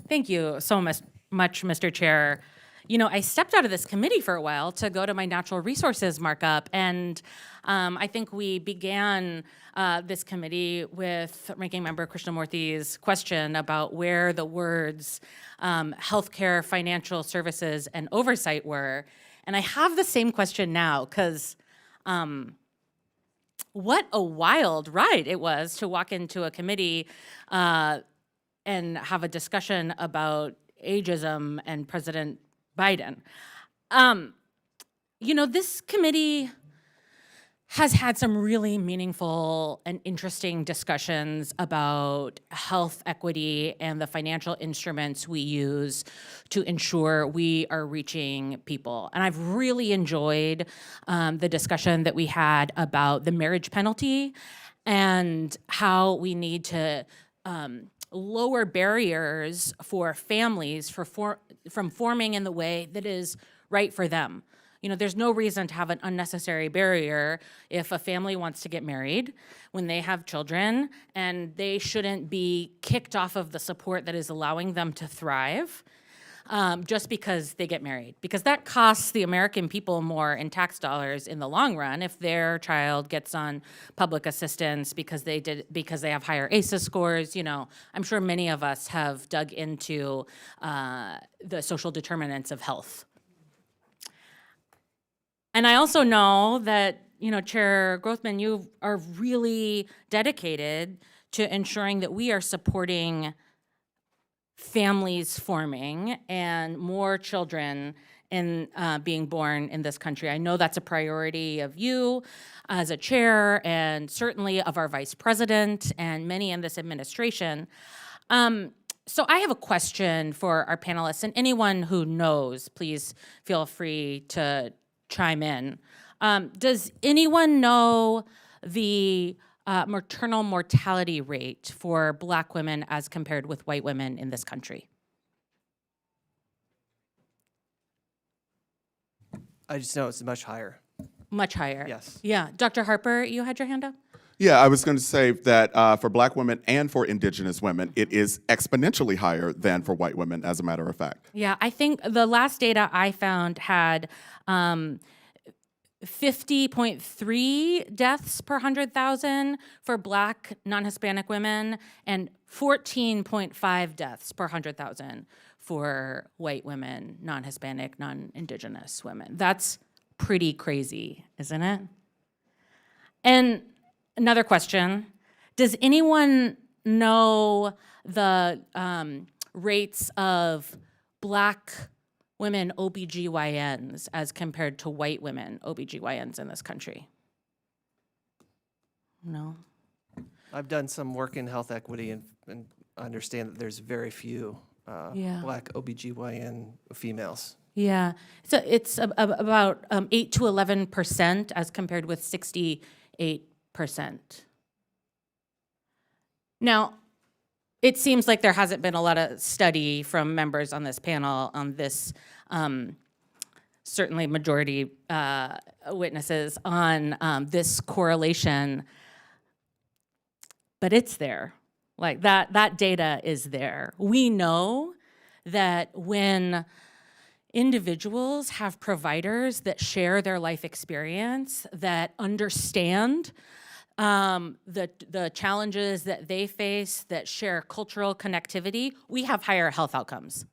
Thank you so much, Mr. Chair. I stepped out of this committee for a while to go to my natural resources markup, and I think we began this committee with Ranking Member Krishnamurthy's question about where the words healthcare, financial services, and oversight were. And I have the same question now, because what a wild ride it was to walk into a committee and have a discussion about ageism and President Biden. This committee has had some really meaningful and interesting discussions about health equity and the financial instruments we use to ensure we are reaching people. And I've really enjoyed the discussion that we had about the marriage penalty and how we need to lower barriers for families from forming in the way that is right for them. There's no reason to have an unnecessary barrier if a family wants to get married when they have children, and they shouldn't be kicked off of the support that is allowing them to thrive just because they get married. Because that costs the American people more in tax dollars in the long run if their child gets on public assistance because they have higher ACEs scores. I'm sure many of us have dug into the social determinants of health. And I also know that, Chair Grothman, you are really dedicated to ensuring that we are supporting families forming and more children in being born in this country. I know that's a priority of you as a chair, and certainly of our vice president and many in this administration. So I have a question for our panelists, and anyone who knows, please feel free to chime in. Does anyone know the maternal mortality rate for Black women as compared with white women in this country? I just know it's much higher. Much higher? Yes. Yeah. Dr. Harper, you had your hand up? Yeah, I was going to say that for Black women and for Indigenous women, it is exponentially higher than for white women, as a matter of fact. Yeah, I think the last data I found had 50.3 deaths per 100,000 for Black non-Hispanic women and 14.5 deaths per 100,000 for white women, non-Hispanic, non-Indigenous women. That's pretty crazy, isn't it? And another question, does anyone know the rates of Black women OBGYNs as compared to white women OBGYNs in this country? No? I've done some work in health equity and understand that there's very few Black OBGYN females. Yeah, so it's about 8 to 11% as compared with 68%. Now, it seems like there hasn't been a lot of study from members on this panel on this, certainly majority witnesses on this correlation, but it's there. Like that data is there. We know that when individuals have providers that share their life experience, that understand the challenges that they face, that share cultural connectivity, we have higher health outcomes.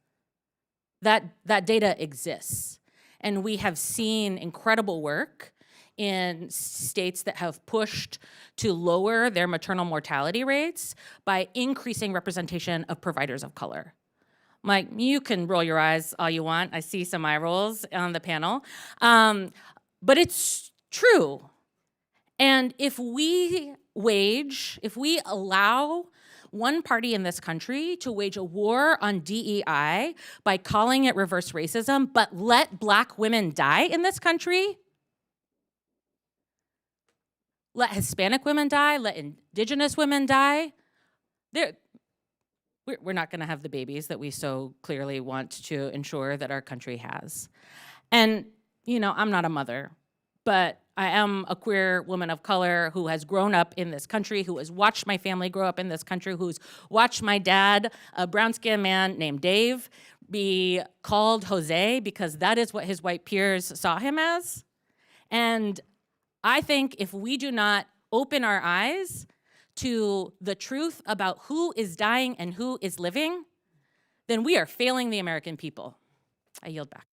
That data exists. And we have seen incredible work in states that have pushed to lower their maternal mortality rates by increasing representation of providers of color. Mike, you can roll your eyes all you want. I see some eye rolls on the panel. But it's true. And if we allow one party in this country to wage a war on DEI by calling it reverse racism, but let Black women die in this country, let Hispanic women die, let Indigenous women die, we're not gonna have the babies that we so clearly want to ensure that our country has. And, I'm not a mother, but I am a queer woman of color who has grown up in this country, who has watched my family grow up in this country, who's watched my dad, a brown-skinned man named Dave, be called Jose because that is what his white peers saw him as. And I think if we do not open our eyes to the truth about who is dying and who is living, then we are failing the American people. I yield back.